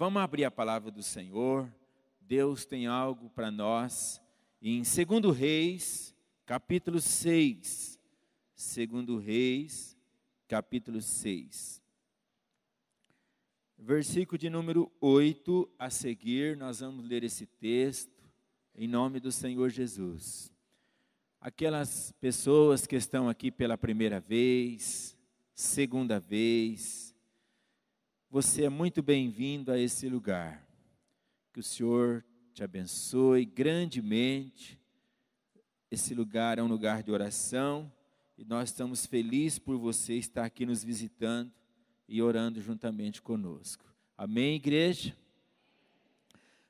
Vamos abrir a palavra do Senhor. Deus tem algo para nós. Em 2 Reis, capítulo 6. 2 Reis, capítulo 6. Versículo de número 8 a seguir, nós vamos ler esse texto, em nome do Senhor Jesus. Aquelas pessoas que estão aqui pela primeira vez, segunda vez, você é muito bem-vindo a esse lugar. Que o Senhor te abençoe grandemente. Esse lugar é um lugar de oração e nós estamos felizes por você estar aqui nos visitando e orando juntamente conosco. Amém, igreja?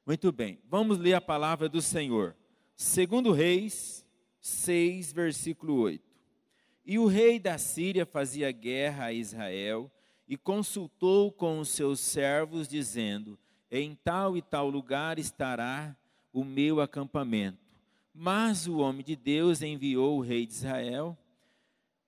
Muito bem, vamos ler a palavra do Senhor. 2 Reis 6, versículo 8. E o rei da Síria fazia guerra a Israel e consultou com os seus servos, dizendo: em tal e tal lugar estará o meu acampamento. Mas o homem de Deus enviou o rei de Israel,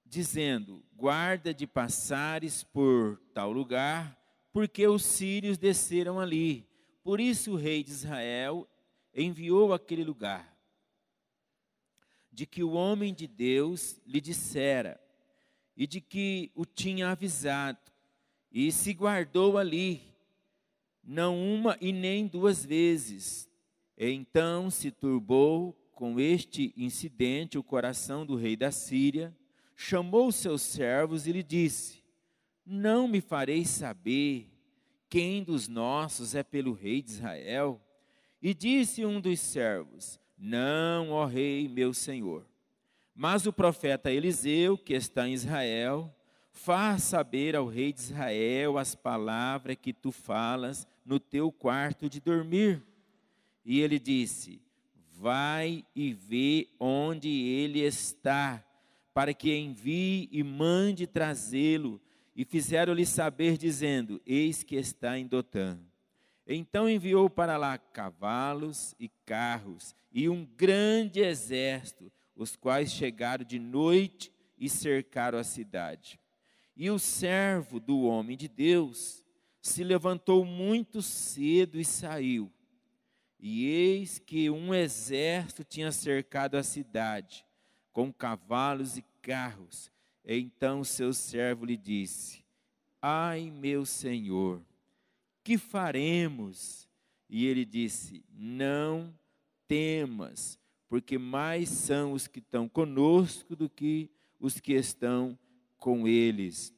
dizendo: guarda de passares por tal lugar, porque os sírios desceram ali. Por isso o rei de Israel enviou aquele lugar, de que o homem de Deus lhe dissera, e de que o tinha avisado, e se guardou ali, não uma e nem duas vezes. Então se turbou com este incidente o coração do rei da Síria, chamou os seus servos e lhe disse: não me fareis saber quem dos nossos é pelo rei de Israel? E disse um dos servos: não, ó rei, meu senhor. Mas o profeta Eliseu, que está em Israel, faz saber ao rei de Israel as palavras que tu falas no teu quarto de dormir. E ele disse: vai e vê onde ele está, para que envie e mande trazê-lo. E fizeram-lhe saber, dizendo: eis que está em Dotã. Então enviou para lá cavalos e carros e um grande exército, os quais chegaram de noite e cercaram a cidade. E o servo do homem de Deus se levantou muito cedo e saiu. E eis que um exército tinha cercado a cidade, com cavalos e carros. Então seu servo lhe disse: ai, meu senhor, que faremos? E ele disse: não temas, porque mais são os que estão conosco do que os que estão com eles.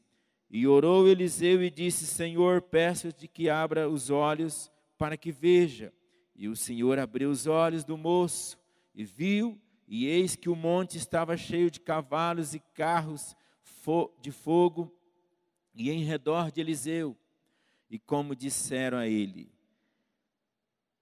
E orou Eliseu e disse: Senhor, peço-te que abra os olhos para que veja. E o Senhor abriu os olhos do moço e viu, e eis que o monte estava cheio de cavalos e carros de fogo, e em redor de Eliseu. E como disseram a ele,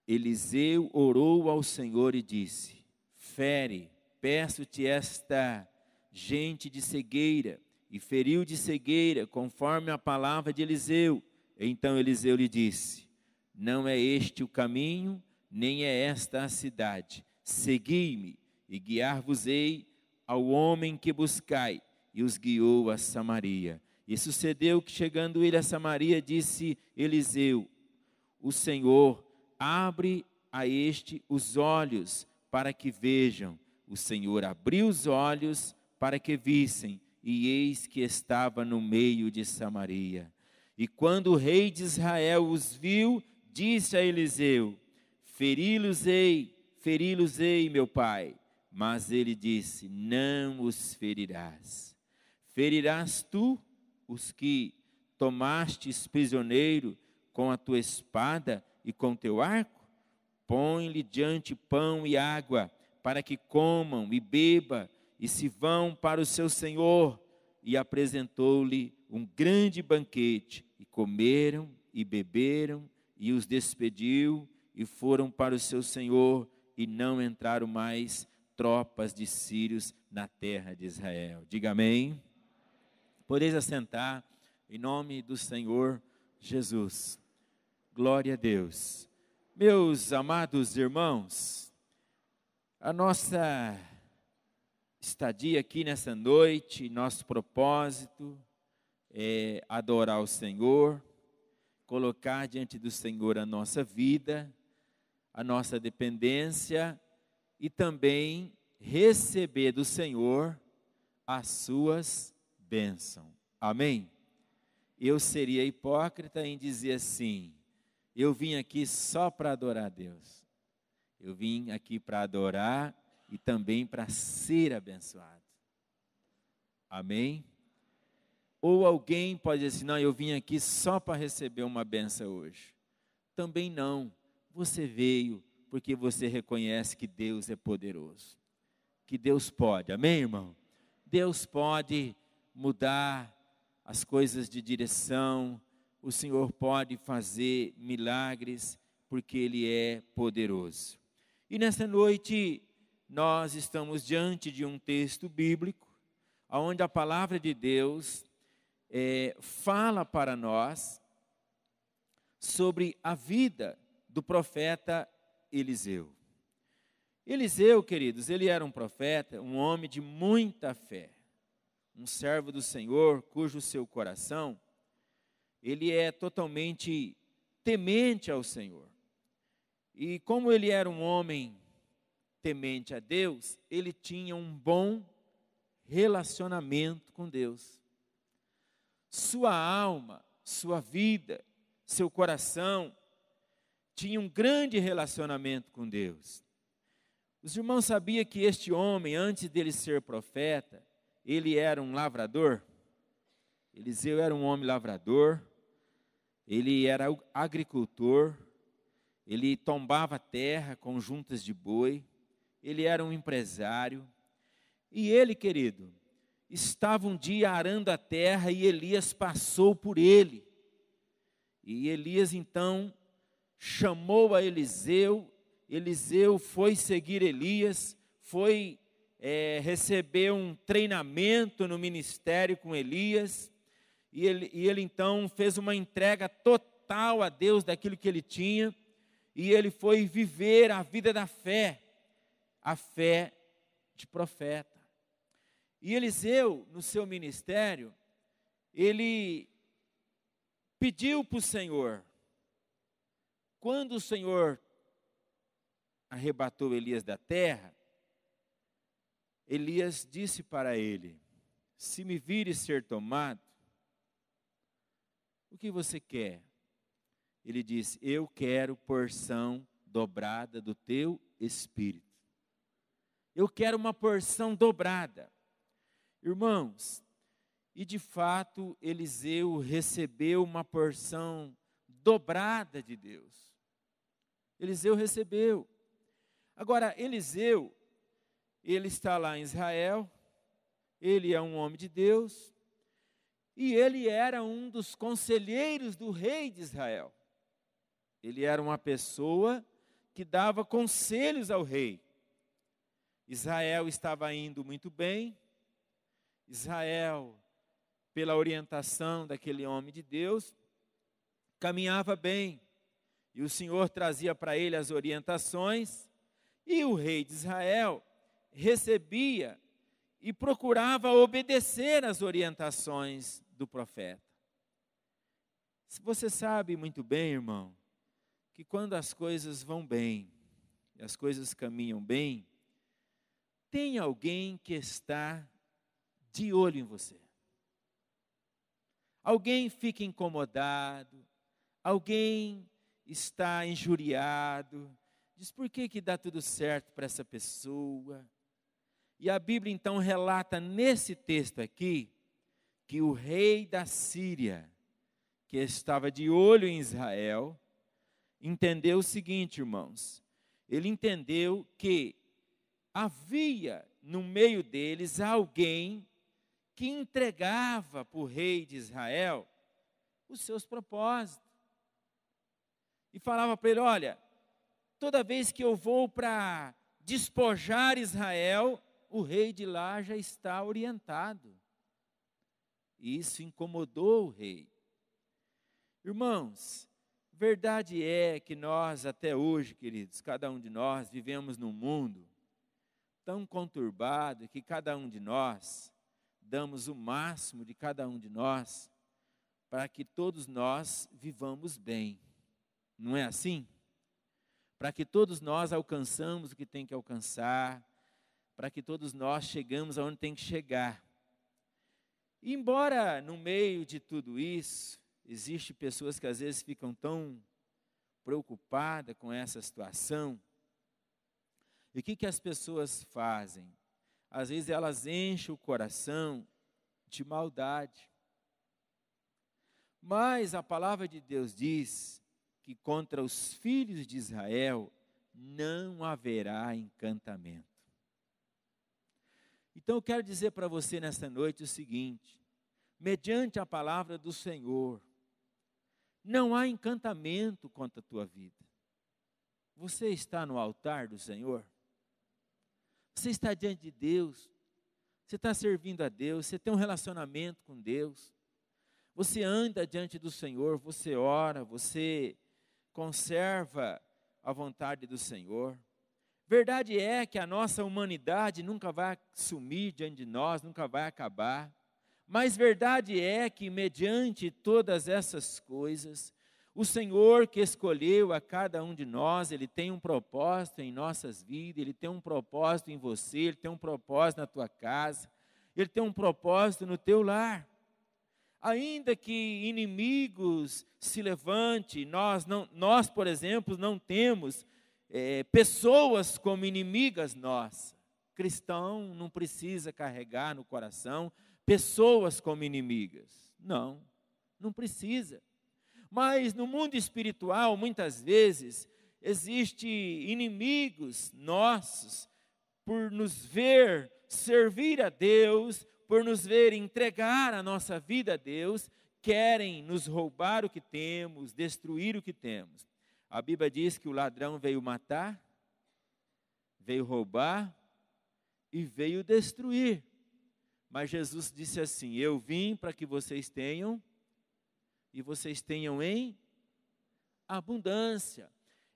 Eliseu orou ao Senhor e disse: fere, peço-te esta gente de cegueira. E feriu de cegueira, conforme a palavra de Eliseu. Então Eliseu lhe disse: não é este o caminho, nem é esta a cidade. Segui-me, e guiar-vos-ei ao homem que buscai. E os guiou a Samaria. E sucedeu que, chegando ele a Samaria, disse Eliseu: o Senhor abre a este os olhos para que vejam. O Senhor abriu os olhos para que vissem, e eis que estava no meio de Samaria. E quando o rei de Israel os viu, disse a Eliseu: feri-los-ei, meu pai. Mas ele disse: não os ferirás. Ferirás tu os que tomastes prisioneiro com a tua espada e com teu arco? Põe-lhe diante pão e água, para que comam e bebam, e se vão para o seu senhor. E apresentou-lhe um grande banquete, e comeram e beberam, e os despediu, e foram para o seu senhor, e não entraram mais tropas de sírios na terra de Israel. Diga amém. Podeis assentar, em nome do Senhor Jesus. Glória a Deus. Meus amados irmãos, a nossa estadia aqui nessa noite, nosso propósito é adorar o Senhor. colocar diante do Senhor a nossa vida, a nossa dependência e também receber do Senhor as suas bênçãos. Amém? Eu seria hipócrita em dizer assim: eu vim aqui só para adorar a Deus. Eu vim aqui para adorar e também para ser abençoado. Amém? Ou alguém pode dizer assim: não, eu vim aqui só para receber uma benção hoje. Também não. Você veio porque você reconhece que Deus é poderoso. Que Deus pode. Amém, irmão? Deus pode mudar as coisas de direção. O Senhor pode fazer milagres porque Ele é poderoso. E nessa noite nós estamos diante de um texto bíblico, onde a palavra de Deus fala para nós sobre a vida do profeta Eliseu. Eliseu, queridos, ele era um profeta, um homem de muita fé, um servo do Senhor, cujo seu coração, ele é totalmente temente ao Senhor. E como ele era um homem temente a Deus, ele tinha um bom relacionamento com Deus. Sua alma, sua vida, seu coração tinha um grande relacionamento com Deus. Os irmãos sabiam que este homem, antes dele ser profeta, ele era um lavrador? Eliseu era um homem lavrador, ele era agricultor, ele tombava terra com juntas de boi, ele era um empresário. E ele, querido, estava um dia arando a terra e Elias passou por ele. E Elias então chamou a Eliseu, Eliseu foi seguir Elias, foi receber um treinamento no ministério com Elias, e ele então fez uma entrega total a Deus daquilo que ele tinha, e ele foi viver a vida da fé, a fé de profeta. E Eliseu, no seu ministério, ele pediu para o Senhor, quando o Senhor arrebatou Elias da terra, Elias disse para ele: se me vires ser tomado, o que você quer? Ele disse: eu quero porção dobrada do teu espírito. Eu quero uma porção dobrada. Irmãos, e de fato Eliseu recebeu uma porção dobrada de Deus. Eliseu recebeu. Agora, Eliseu, ele está lá em Israel, ele é um homem de Deus, e ele era um dos conselheiros do rei de Israel. Ele era uma pessoa que dava conselhos ao rei. Israel estava indo muito bem. Israel, pela orientação daquele homem de Deus, caminhava bem. E o Senhor trazia para ele as orientações, e o rei de Israel recebia e procurava obedecer às orientações do profeta. Você sabe muito bem, irmão, que quando as coisas vão bem, e as coisas caminham bem, tem alguém que está de olho em você. Alguém fica incomodado, alguém está injuriado, diz: por que dá tudo certo para essa pessoa? E a Bíblia então relata nesse texto aqui, que o rei da Síria, que estava de olho em Israel, entendeu o seguinte, irmãos, ele entendeu que havia no meio deles alguém que entregava para o rei de Israel os seus propósitos. E falava para ele: olha, toda vez que eu vou para despojar Israel, o rei de lá já está orientado. E isso incomodou o rei. Irmãos, verdade é que nós até hoje, queridos, cada um de nós vivemos num mundo tão conturbado que cada um de nós damos o máximo de cada um de nós para que todos nós vivamos bem. Não é assim? Para que todos nós alcançamos o que tem que alcançar, para que todos nós chegamos aonde tem que chegar. E embora no meio de tudo isso, existem pessoas que às vezes ficam tão preocupadas com essa situação. E o que as pessoas fazem? Às vezes elas enchem o coração de maldade. Mas a palavra de Deus diz que contra os filhos de Israel não haverá encantamento. Então eu quero dizer para você nesta noite o seguinte: mediante a palavra do Senhor, não há encantamento contra a tua vida. Você está no altar do Senhor? Você está diante de Deus? Você está servindo a Deus? Você tem um relacionamento com Deus? Você anda diante do Senhor? Você ora? Você conserva a vontade do Senhor? Verdade é que a nossa humanidade nunca vai sumir diante de nós, nunca vai acabar. Mas verdade é que, mediante todas essas coisas, o Senhor que escolheu a cada um de nós, Ele tem um propósito em nossas vidas, Ele tem um propósito em você, Ele tem um propósito na tua casa, Ele tem um propósito no teu lar. Ainda que inimigos se levantem, nós, por exemplo, não temos pessoas como inimigas nossas. Cristão não precisa carregar no coração pessoas como inimigas. Não precisa. Mas no mundo espiritual, muitas vezes, existem inimigos nossos por nos ver servir a Deus, por nos ver entregar a nossa vida a Deus, querem nos roubar o que temos, destruir o que temos. A Bíblia diz que o ladrão veio matar, veio roubar e veio destruir. Mas Jesus disse assim: eu vim para que vocês tenham, e vocês tenham em abundância.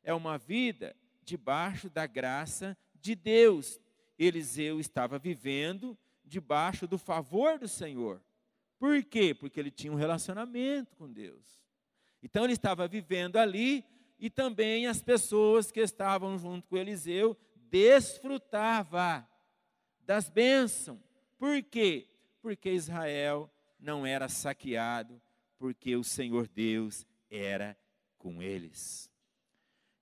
É uma vida debaixo da graça de Deus. Eliseu estava vivendo debaixo do favor do Senhor. Por quê? Porque ele tinha um relacionamento com Deus. Então ele estava vivendo ali, e também as pessoas que estavam junto com Eliseu desfrutavam das bênçãos. Por quê? Porque Israel não era saqueado, porque o Senhor Deus era com eles.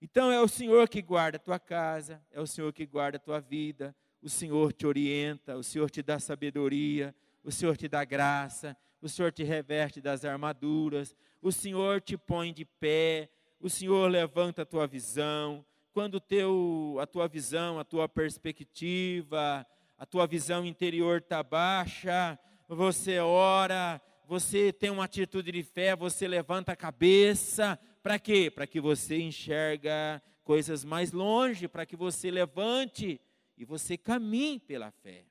Então é o Senhor que guarda a tua casa, é o Senhor que guarda a tua vida, o Senhor te orienta, o Senhor te dá sabedoria, o Senhor te dá graça, o Senhor te reveste das armaduras, o Senhor te põe de pé, o Senhor levanta a tua visão. Quando a tua visão, a tua perspectiva, a tua visão interior está baixa, você ora, você tem uma atitude de fé, você levanta a cabeça. Para quê? Para que você enxerga coisas mais longe, para que você levante e você caminhe pela fé.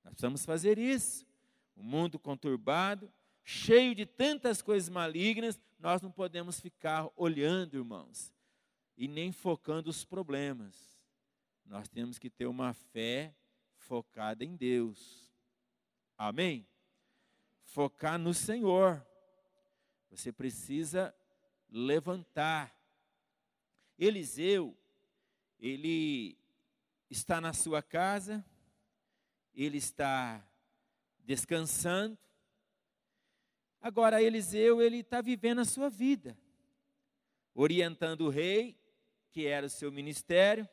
Nós precisamos fazer isso. O mundo conturbado, cheio de tantas coisas malignas, nós não podemos ficar olhando, irmãos, e nem focando os problemas. Nós temos que ter uma fé focada em Deus. Amém? Focar no Senhor. Você precisa levantar. Eliseu, ele está na sua casa, ele está descansando. Agora Eliseu, ele está vivendo a sua vida, orientando o rei, que era o seu ministério.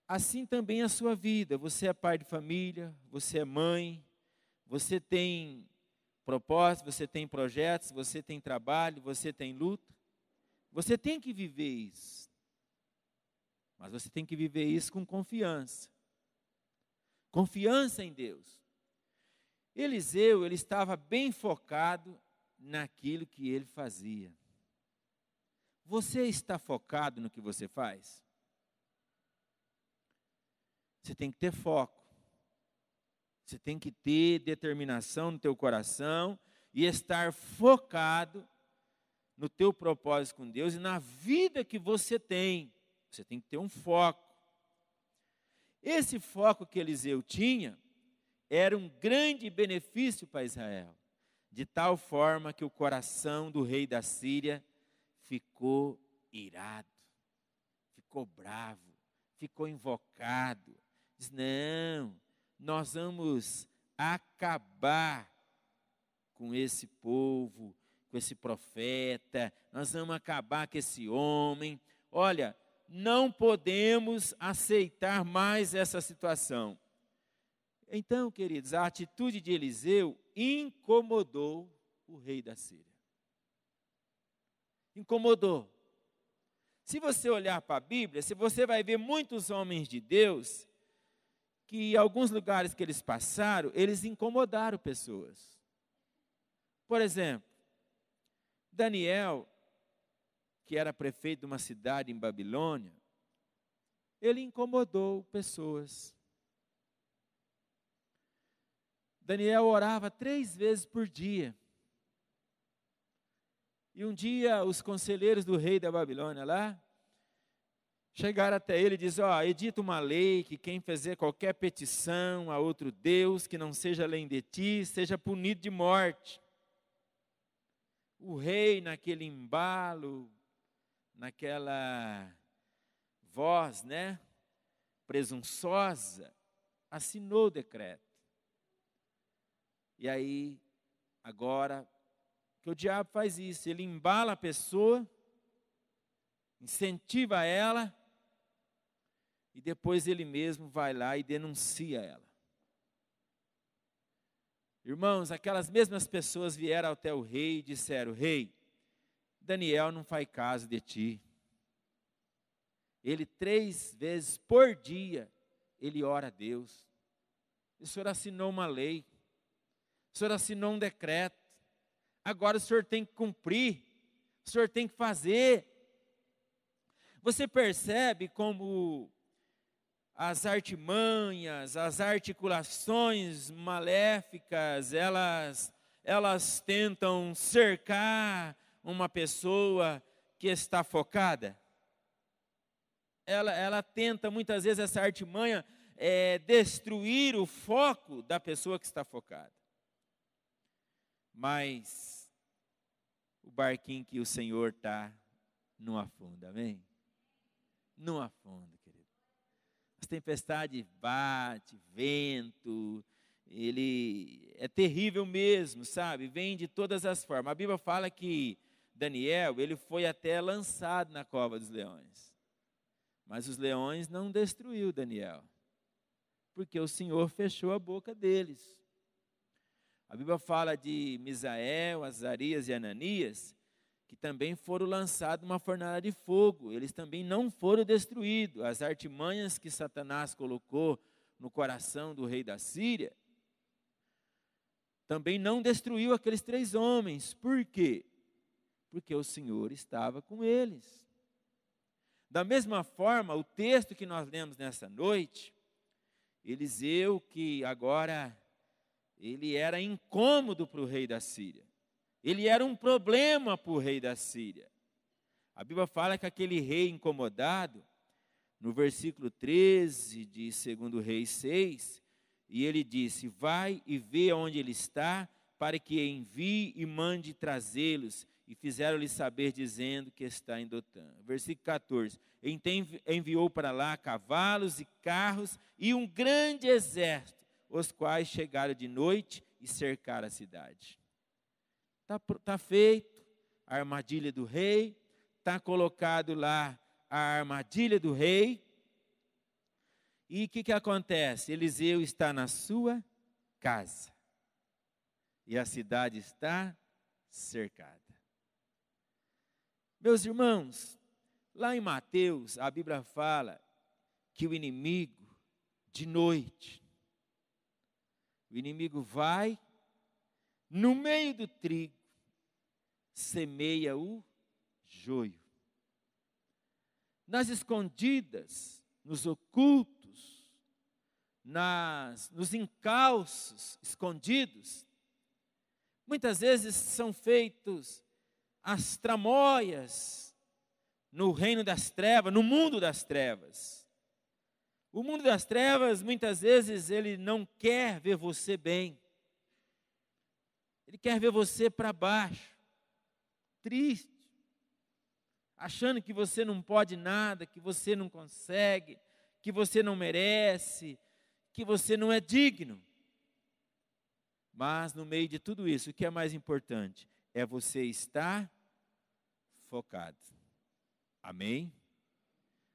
Assim também a sua vida. Você é pai de família, você é mãe, você tem propósito, você tem projetos, você tem trabalho, você tem luta. Você tem que viver isso. Mas você tem que viver isso com confiança. Confiança em Deus. Eliseu, ele estava bem focado naquilo que ele fazia. Você está focado no que você faz? Você tem que ter foco. Você tem que ter determinação no teu coração e estar focado no teu propósito com Deus e na vida que você tem. Você tem que ter um foco. Esse foco que Eliseu tinha era um grande benefício para Israel. de tal forma que o coração do rei da Síria ficou irado, ficou bravo, ficou invocado. Diz: não, nós vamos acabar com esse povo, com esse profeta, nós vamos acabar com esse homem. Olha, não podemos aceitar mais essa situação. Então, queridos, a atitude de Eliseu incomodou o rei da Síria. Incomodou. Se você olhar para a Bíblia, você vai ver muitos homens de Deus que em alguns lugares que eles passaram, eles incomodaram pessoas. Por exemplo, Daniel, que era prefeito de uma cidade em Babilônia, ele incomodou pessoas. Daniel orava 3 vezes por dia. E um dia os conselheiros do rei da Babilônia lá, chegaram até ele e disseram: edita uma lei que quem fizer qualquer petição a outro Deus que não seja além de ti, seja punido de morte. O rei, naquele embalo, naquela voz, presunçosa, assinou o decreto. E aí, agora, que o diabo faz isso, ele embala a pessoa, incentiva ela, e depois ele mesmo vai lá e denuncia ela. Irmãos, aquelas mesmas pessoas vieram até o rei e disseram: rei, Daniel não faz caso de ti. Ele 3 vezes por dia, ele ora a Deus. O senhor assinou uma lei, o senhor assinou um decreto, agora o senhor tem que cumprir, o senhor tem que fazer. Você percebe como as artimanhas, as articulações maléficas, elas tentam cercar uma pessoa que está focada? Ela tenta, muitas vezes, essa artimanha, destruir o foco da pessoa que está focada. Mas o barquinho que o Senhor está, não afunda, amém? Não afunda, querido. As tempestades batem, vento, ele é terrível mesmo, sabe? Vem de todas as formas. A Bíblia fala que Daniel, ele foi até lançado na cova dos leões. Mas os leões não destruiu Daniel, porque o Senhor fechou a boca deles. A Bíblia fala de Misael, Azarias e Ananias, que também foram lançados numa fornalha de fogo. Eles também não foram destruídos. As artimanhas que Satanás colocou no coração do rei da Síria, também não destruiu aqueles 3 homens. Por quê? Porque o Senhor estava com eles. Da mesma forma, o texto que nós lemos nessa noite, Eliseu, que agora ele era incômodo para o rei da Síria. Ele era um problema para o rei da Síria. A Bíblia fala que aquele rei incomodado, no versículo 13 de 2 Reis 6, e ele disse: vai e vê onde ele está, para que envie e mande trazê-los. E fizeram-lhe saber, dizendo que está em Dotã. Versículo 14. Então enviou para lá cavalos e carros e um grande exército, os quais chegaram de noite e cercaram a cidade. Está feito a armadilha do rei, está colocado lá a armadilha do rei. E o que acontece? Eliseu está na sua casa e a cidade está cercada. Meus irmãos, lá em Mateus, a Bíblia fala que o inimigo, de noite, o inimigo vai, no meio do trigo, semeia o joio. Nas escondidas, nos ocultos, nos encalços escondidos, muitas vezes são feitos as tramóias no reino das trevas, no mundo das trevas. O mundo das trevas, muitas vezes, ele não quer ver você bem. Ele quer ver você para baixo, triste, achando que você não pode nada, que você não consegue, que você não merece, que você não é digno. Mas no meio de tudo isso, o que é mais importante é você estar focado. Amém?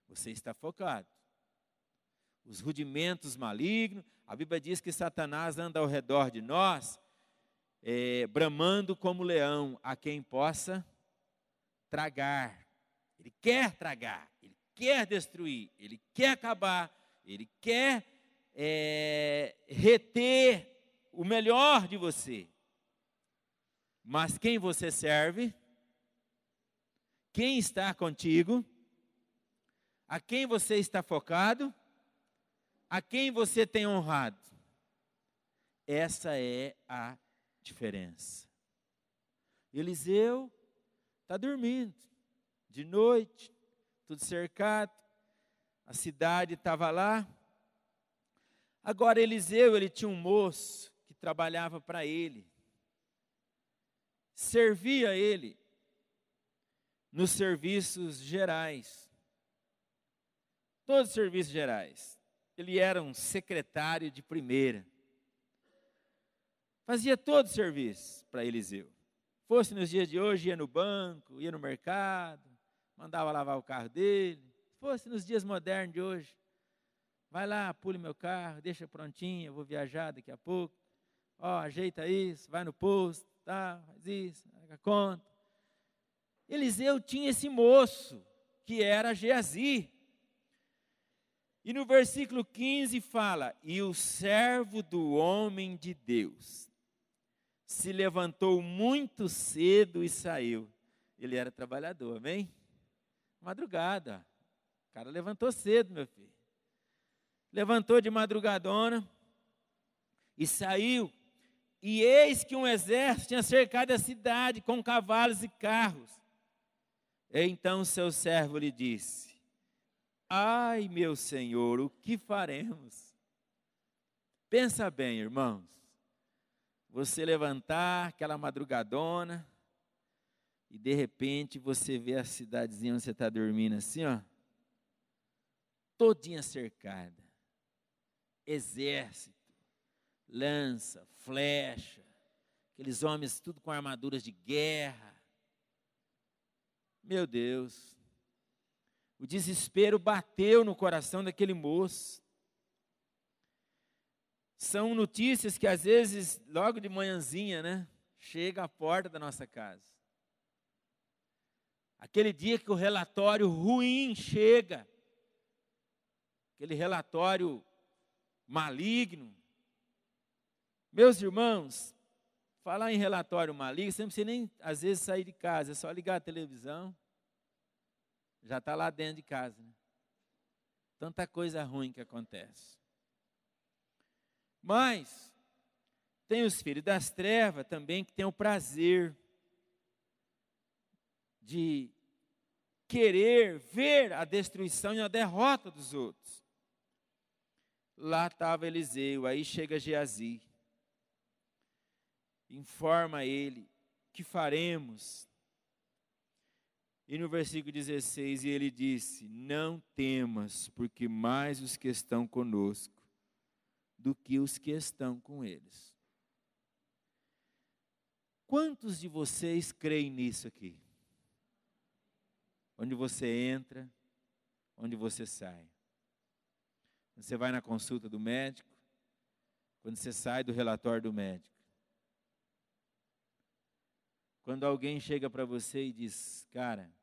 Você está focado. Os rudimentos malignos, a Bíblia diz que Satanás anda ao redor de nós, bramando como leão, a quem possa tragar. Ele quer tragar, ele quer destruir, ele quer acabar, ele quer reter o melhor de você. Mas quem você serve? Quem está contigo? A quem você está focado? A quem você tem honrado? Essa é a diferença. Eliseu está dormindo, de noite, tudo cercado, a cidade estava lá. Agora Eliseu, ele tinha um moço que trabalhava para ele, servia ele nos serviços gerais, todos os serviços gerais. Ele era um secretário de primeira, fazia todo o serviço para Eliseu. Fosse nos dias de hoje, ia no banco, ia no mercado, mandava lavar o carro dele. Fosse nos dias modernos de hoje, vai lá, pule meu carro, deixa prontinho, eu vou viajar daqui a pouco. Ó, ajeita isso, vai no posto, tá, faz isso, paga a conta. Eliseu tinha esse moço, que era Geazi. E no versículo 15 fala: e o servo do homem de Deus se levantou muito cedo e saiu. Ele era trabalhador, amém? Madrugada. O cara levantou cedo, meu filho. Levantou de madrugadona e saiu. E eis que um exército tinha cercado a cidade com cavalos e carros. Então seu servo lhe disse: ai, meu senhor, o que faremos? Pensa bem, irmãos. Você levantar aquela madrugadona e de repente você vê a cidadezinha onde você está dormindo assim, ó, todinha cercada. Exército, lança, flecha, aqueles homens tudo com armaduras de guerra. Meu Deus, o desespero bateu no coração daquele moço. São notícias que às vezes, logo de manhãzinha, né, chega à porta da nossa casa. Aquele dia que o relatório ruim chega, aquele relatório maligno. Meus irmãos, falar em relatório maligno, você não precisa nem, às vezes, sair de casa, é só ligar a televisão, já está lá dentro de casa, né? Tanta coisa ruim que acontece. Mas tem os filhos das trevas também que têm o prazer de querer ver a destruição e a derrota dos outros. Lá estava Eliseu, aí chega Geazi, informa ele: que faremos? E no versículo 16, ele disse: não temas, porque mais os que estão conosco do que os que estão com eles. Quantos de vocês creem nisso aqui? Onde você entra, onde você sai. Quando você vai na consulta do médico, quando você sai do relatório do médico. Quando alguém chega para você e diz: cara,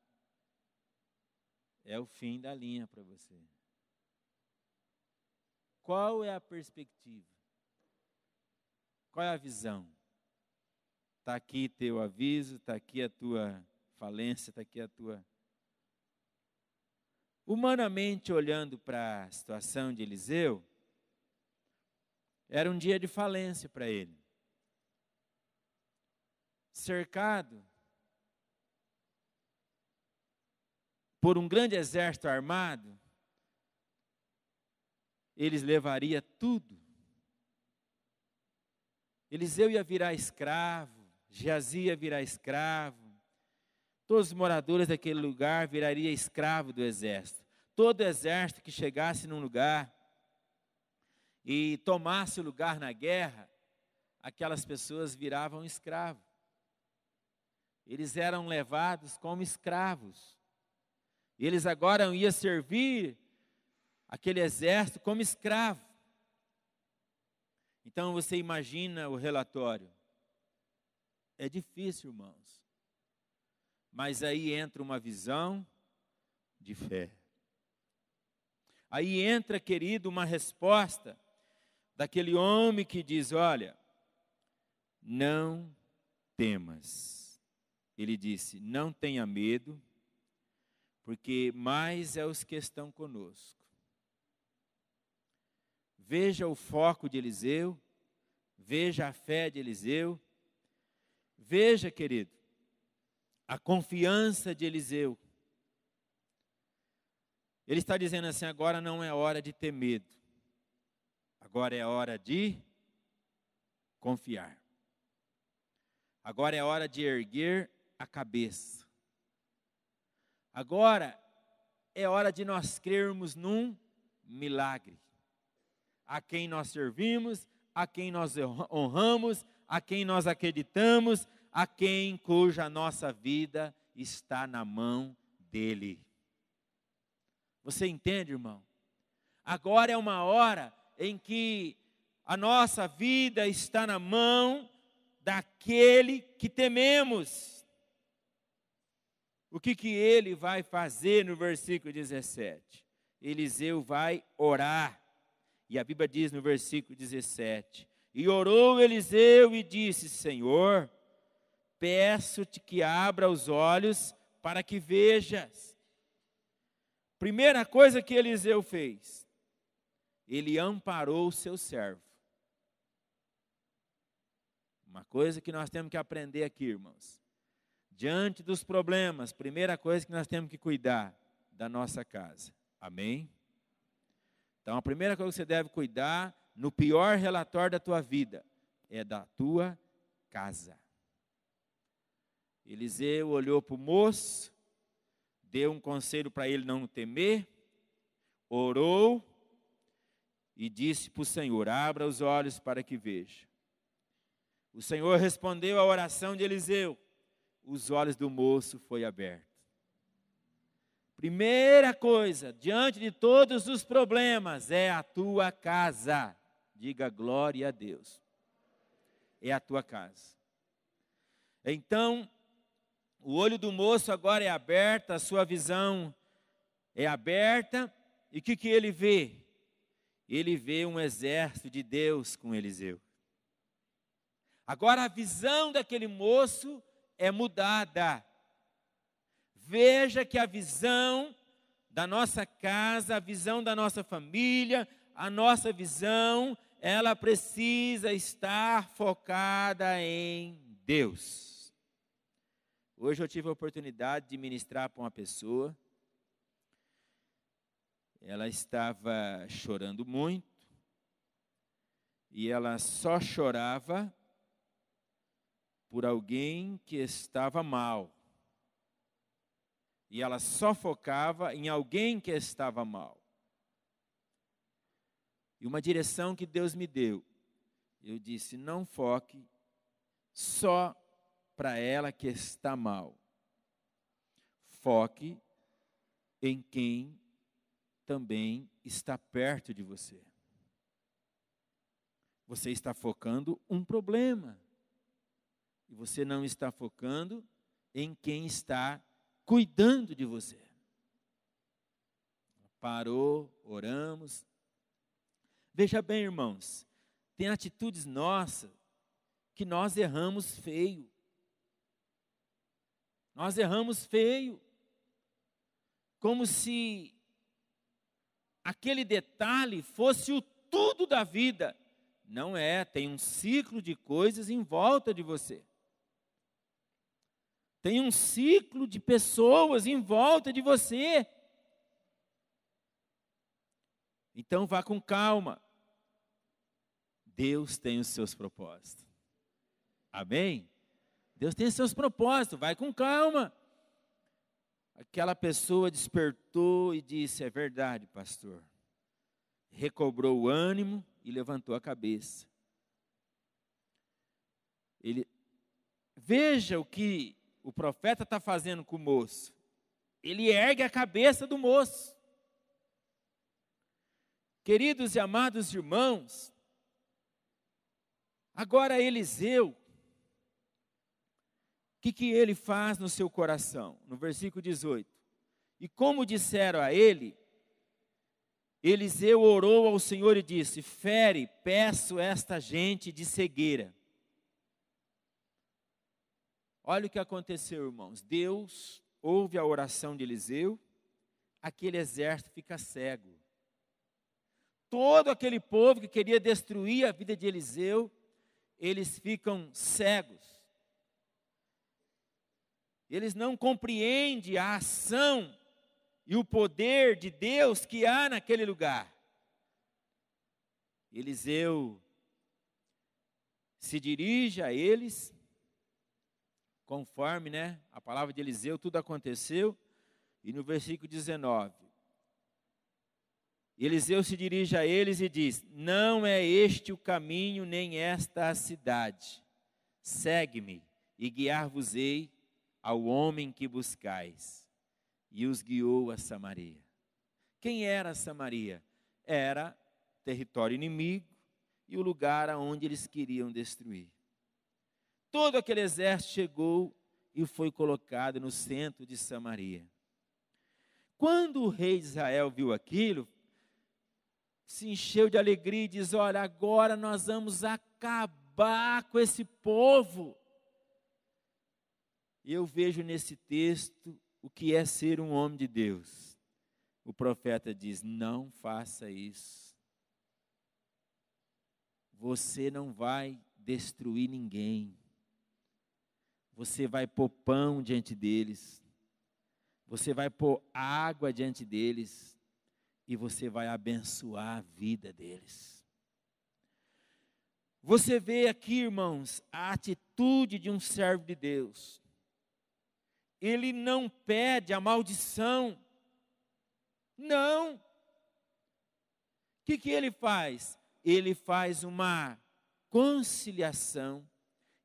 é o fim da linha para você. Qual é a perspectiva? Qual é a visão? Está aqui teu aviso, está aqui a tua falência, está aqui a tua... Humanamente olhando para a situação de Eliseu, era um dia de falência para ele. Cercado por um grande exército armado, eles levariam tudo. Eliseu ia virar escravo, Geazi ia virar escravo, todos os moradores daquele lugar virariam escravo do exército. Todo exército que chegasse num lugar e tomasse o lugar na guerra, aquelas pessoas viravam escravos. Eles eram levados como escravos. Eles agora iam servir aquele exército como escravo. Então você imagina o relatório. É difícil, irmãos. Mas aí entra uma visão de fé. Aí entra, querido, uma resposta daquele homem que diz: olha, não temas. Ele disse: não tenha medo, porque mais é os que estão conosco. Veja o foco de Eliseu, veja a fé de Eliseu, veja, querido, a confiança de Eliseu. Ele está dizendo assim: agora não é hora de ter medo, agora é hora de confiar. Agora é hora de erguer a cabeça. Agora é hora de nós crermos num milagre. A quem nós servimos, a quem nós honramos, a quem nós acreditamos, a quem cuja nossa vida está na mão dele. Você entende, irmão? Agora é uma hora em que a nossa vida está na mão daquele que tememos. O que ele vai fazer no versículo 17? Eliseu vai orar. E a Bíblia diz no versículo 17: e orou Eliseu e disse: Senhor, peço-te que abra os olhos para que vejas. Primeira coisa que Eliseu fez, ele amparou o seu servo. Uma coisa que nós temos que aprender aqui, irmãos. Diante dos problemas, primeira coisa que nós temos que cuidar da nossa casa. Amém? Então, a primeira coisa que você deve cuidar, no pior relatório da tua vida, é da tua casa. Eliseu olhou para o moço, deu um conselho para ele não temer, orou e disse para o Senhor: abra os olhos para que veja. O Senhor respondeu à oração de Eliseu, os olhos do moço foram abertos. Primeira coisa, diante de todos os problemas, é a tua casa. Diga glória a Deus. É a tua casa. Então, o olho do moço agora é aberto, a sua visão é aberta. E o que ele vê? Ele vê um exército de Deus com Eliseu. Agora a visão daquele moço é mudada. Veja que a visão da nossa casa, a visão da nossa família, a nossa visão, ela precisa estar focada em Deus. Hoje eu tive a oportunidade de ministrar para uma pessoa. Ela estava chorando muito e ela só chorava por alguém que estava mal. E ela só focava em alguém que estava mal. E uma direção que Deus me deu, eu disse: não foque só para ela que está mal. Foque em quem também está perto de você. Você está focando um problema. E você não está focando em quem está cuidando de você. Parou, oramos. Veja bem, irmãos, tem atitudes nossas que nós erramos feio. Nós erramos feio. Como se aquele detalhe fosse o tudo da vida. Não é, tem um ciclo de coisas em volta de você. Tem um ciclo de pessoas em volta de você. Então vá com calma. Deus tem os seus propósitos. Amém? Deus tem seus propósitos, vai com calma. Aquela pessoa despertou e disse: é verdade, pastor. Recobrou o ânimo e levantou a cabeça. Veja o que o profeta está fazendo com o moço. Ele ergue a cabeça do moço. Queridos e amados irmãos, agora Eliseu, o que ele faz no seu coração? No versículo 18. E como disseram a ele, Eliseu orou ao Senhor e disse: fere, peço esta gente de cegueira. Olha o que aconteceu, irmãos. Deus ouve a oração de Eliseu, aquele exército fica cego. Todo aquele povo que queria destruir a vida de Eliseu, eles ficam cegos. Eles não compreendem a ação e o poder de Deus que há naquele lugar. Eliseu se dirige a eles, conforme, a palavra de Eliseu, tudo aconteceu. E no versículo 19, Eliseu se dirige a eles e diz: não é este o caminho, nem esta a cidade. Segue-me e guiar-vos-ei ao homem que buscais. E os guiou a Samaria. Quem era Samaria? Era território inimigo e o lugar aonde eles queriam destruir. Todo aquele exército chegou e foi colocado no centro de Samaria. Quando o rei de Israel viu aquilo, se encheu de alegria e diz: olha, agora nós vamos acabar com esse povo. E eu vejo nesse texto o que é ser um homem de Deus. O profeta diz: não faça isso. Você não vai destruir ninguém. Você vai pôr pão diante deles. Você vai pôr água diante deles. E você vai abençoar a vida deles. Você vê aqui, irmãos, a atitude de um servo de Deus. Ele não pede a maldição. Não. O que ele faz? Ele faz uma conciliação.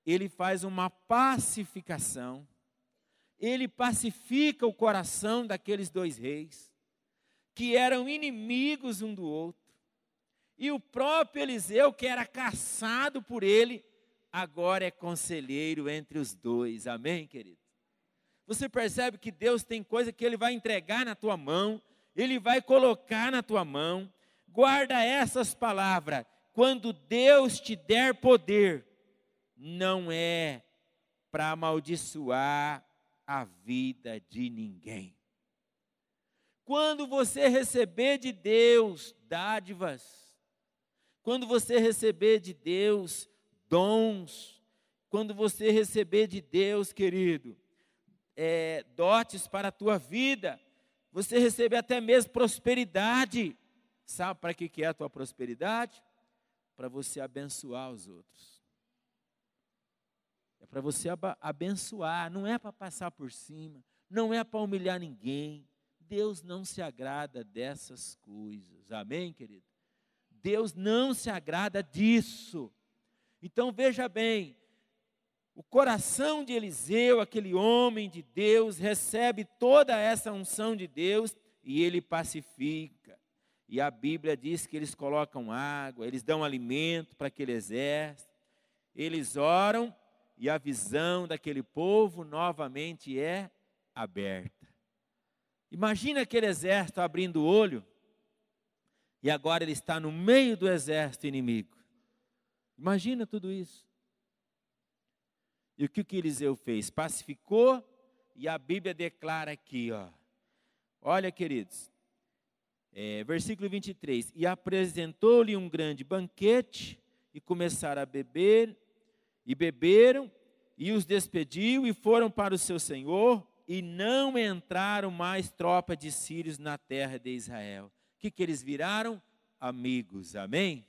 Ele faz uma pacificação. Ele pacifica o coração daqueles dois reis, que eram inimigos um do outro. E o próprio Eliseu, que era caçado por ele, agora é conselheiro entre os dois. Amém, querido? Você percebe que Deus tem coisa que Ele vai entregar na tua mão, Ele vai colocar na tua mão. Guarda essas palavras: quando Deus te der poder, não é para amaldiçoar a vida de ninguém. Quando você receber de Deus dádivas, quando você receber de Deus dons, quando você receber de Deus, querido, dotes para a tua vida, você receber até mesmo prosperidade. Sabe para que é a tua prosperidade? Para você abençoar os outros. É para você abençoar, não é para passar por cima, não é para humilhar ninguém. Deus não se agrada dessas coisas. Amém, querido? Deus não se agrada disso. Então veja bem, o coração de Eliseu, aquele homem de Deus, recebe toda essa unção de Deus e ele pacifica. E a Bíblia diz que eles colocam água, eles dão alimento para aquele exército, eles oram e a visão daquele povo novamente é aberta. Imagina aquele exército abrindo o olho e agora ele está no meio do exército inimigo. Imagina tudo isso. E o que Eliseu fez? Pacificou, e a Bíblia declara aqui, olha, queridos, versículo 23, e apresentou-lhe um grande banquete, e começaram a beber, e beberam, e os despediu, e foram para o seu senhor, e não entraram mais tropas de sírios na terra de Israel. O que eles viraram? Amigos, amém?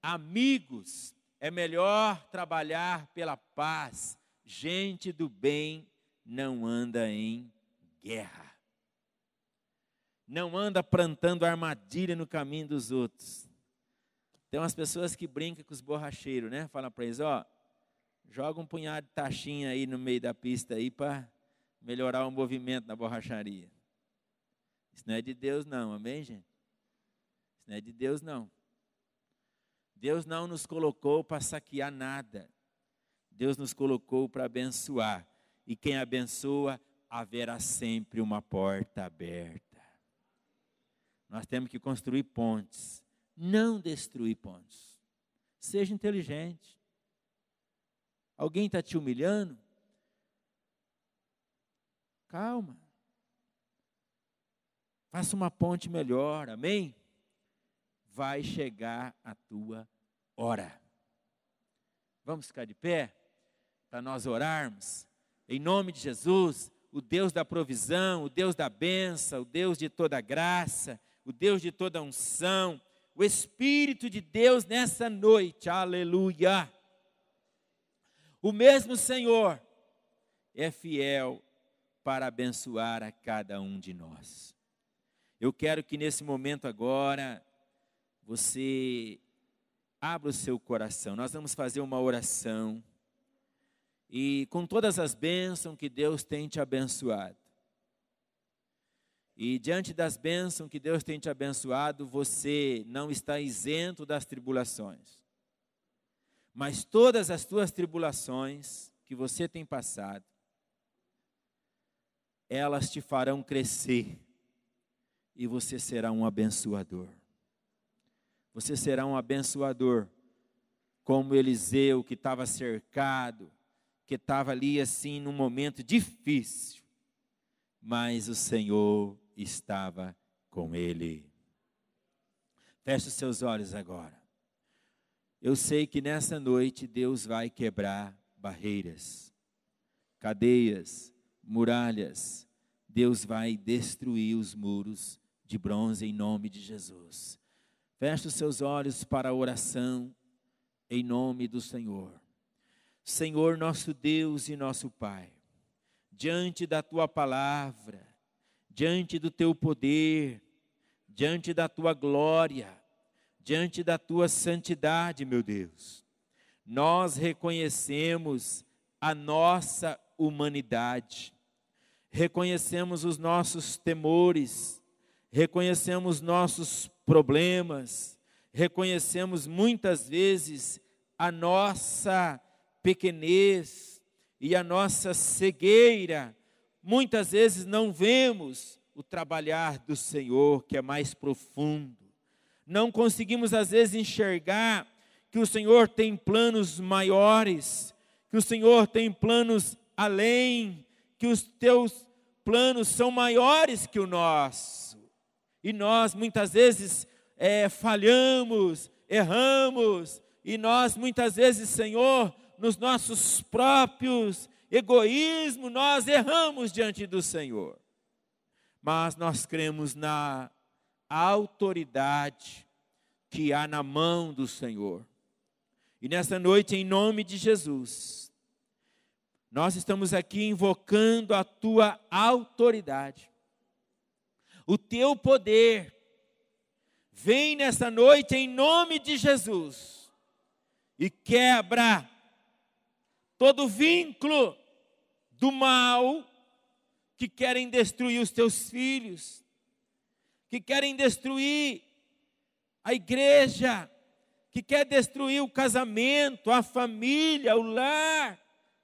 Amigos. É melhor trabalhar pela paz, gente do bem não anda em guerra. Não anda plantando armadilha no caminho dos outros. Tem umas pessoas que brincam com os borracheiros, né? Fala para eles, ó, joga um punhado de taxinha aí no meio da pista aí para melhorar o movimento na borracharia. Isso não é de Deus não, amém, gente? Isso não é de Deus não. Deus não nos colocou para saquear nada. Deus nos colocou para abençoar. E quem abençoa, haverá sempre uma porta aberta. Nós temos que construir pontes, não destruir pontes. Seja inteligente. Alguém está te humilhando? Calma. Faça uma ponte melhor, amém? Vai chegar a tua hora. Vamos ficar de pé para nós orarmos? Em nome de Jesus, o Deus da provisão, o Deus da bênção, o Deus de toda graça, o Deus de toda unção, o Espírito de Deus nessa noite, aleluia. O mesmo Senhor é fiel para abençoar a cada um de nós. Eu quero que nesse momento agora, você abra o seu coração. Nós vamos fazer uma oração. E com todas as bênçãos que Deus tem te abençoado. E diante das bênçãos que Deus tem te abençoado, você não está isento das tribulações. Mas todas as tuas tribulações que você tem passado, elas te farão crescer. E você será um abençoador. Você será um abençoador, como Eliseu, que estava cercado, que estava ali assim num momento difícil, mas o Senhor estava com ele. Feche os seus olhos agora. Eu sei que nessa noite Deus vai quebrar barreiras, cadeias, muralhas. Deus vai destruir os muros de bronze em nome de Jesus. Feche os seus olhos para a oração em nome do Senhor. Senhor, nosso Deus e nosso Pai, diante da Tua palavra, diante do Teu poder, diante da Tua glória, diante da Tua santidade, meu Deus, nós reconhecemos a nossa humanidade, reconhecemos os nossos temores, reconhecemos nossos problemas, reconhecemos muitas vezes a nossa pequenez e a nossa cegueira. Muitas vezes não vemos o trabalhar do Senhor, que é mais profundo. Não conseguimos às vezes enxergar que o Senhor tem planos maiores, que o Senhor tem planos além, que os teus planos são maiores que o nosso. E nós muitas vezes falhamos, erramos, e nós muitas vezes, Senhor, nos nossos próprios egoísmos, nós erramos diante do Senhor. Mas nós cremos na autoridade que há na mão do Senhor. E nessa noite, em nome de Jesus, nós estamos aqui invocando a Tua autoridade, o Teu poder. Vem nessa noite em nome de Jesus e quebra todo vínculo do mal que querem destruir os teus filhos, que querem destruir a igreja, que quer destruir o casamento, a família, o lar,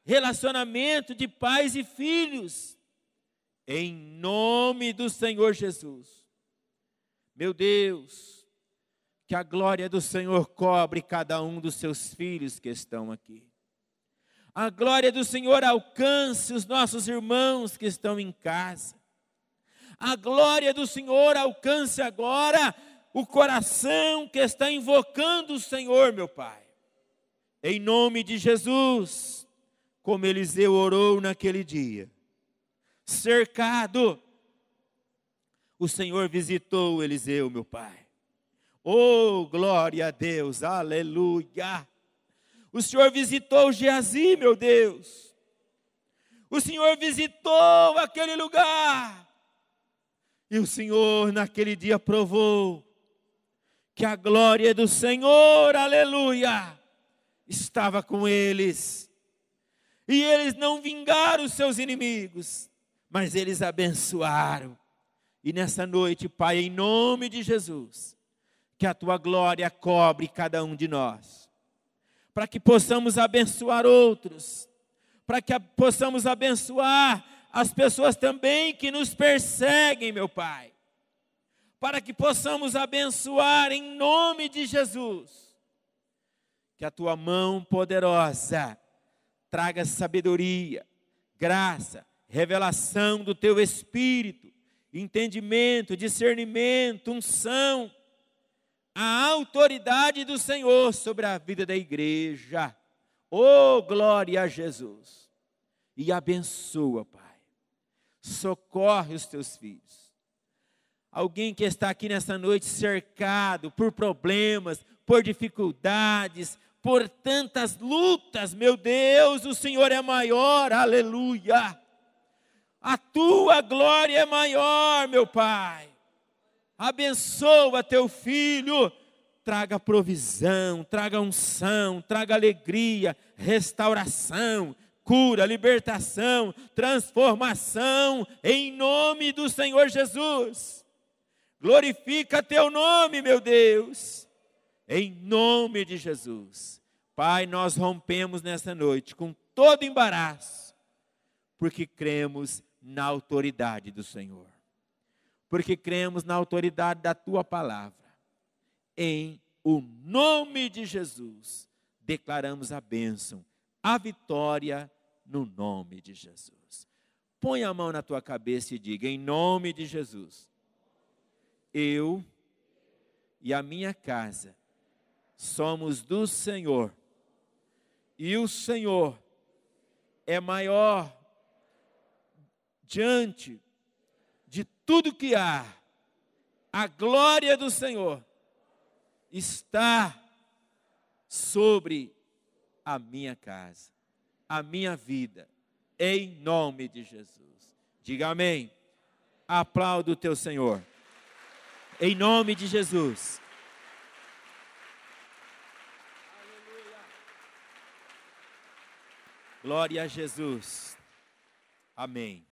relacionamento de pais e filhos. Em nome do Senhor Jesus. Meu Deus, que a glória do Senhor cobre cada um dos seus filhos que estão aqui. A glória do Senhor alcance os nossos irmãos que estão em casa. A glória do Senhor alcance agora o coração que está invocando o Senhor, meu Pai. Em nome de Jesus, como Eliseu orou naquele dia, cercado, o Senhor visitou Eliseu, meu Pai. Oh, glória a Deus, aleluia. O Senhor visitou Geazi, meu Deus. O Senhor visitou aquele lugar. E o Senhor naquele dia provou que a glória do Senhor, aleluia, estava com eles. E eles não vingaram os seus inimigos, mas eles abençoaram. E nessa noite, Pai, em nome de Jesus, que a Tua glória cobre cada um de nós, para que possamos abençoar outros, para que possamos abençoar as pessoas também que nos perseguem, meu Pai, para que possamos abençoar em nome de Jesus, que a Tua mão poderosa traga sabedoria, graça, revelação do Teu Espírito, entendimento, discernimento, unção, a autoridade do Senhor sobre a vida da igreja. Oh, glória a Jesus! E abençoa, Pai. Socorre os Teus filhos. Alguém que está aqui nessa noite cercado por problemas, por dificuldades, por tantas lutas, meu Deus, o Senhor é maior, aleluia. A Tua glória é maior, meu Pai. Abençoa Teu filho, traga provisão, traga unção, traga alegria, restauração, cura, libertação, transformação, em nome do Senhor Jesus. Glorifica Teu nome, meu Deus, em nome de Jesus. Pai, nós rompemos nessa noite com todo embaraço, porque cremos na autoridade do Senhor, porque cremos na autoridade da Tua palavra. Em o nome de Jesus, declaramos a bênção, a vitória no nome de Jesus. Põe a mão na tua cabeça e diga: em nome de Jesus, eu e a minha casa somos do Senhor, e o Senhor é maior diante de tudo que há. A glória do Senhor está sobre a minha casa, a minha vida, em nome de Jesus. Diga amém. Aplauda o teu Senhor, em nome de Jesus. Aleluia. Glória a Jesus. Amém.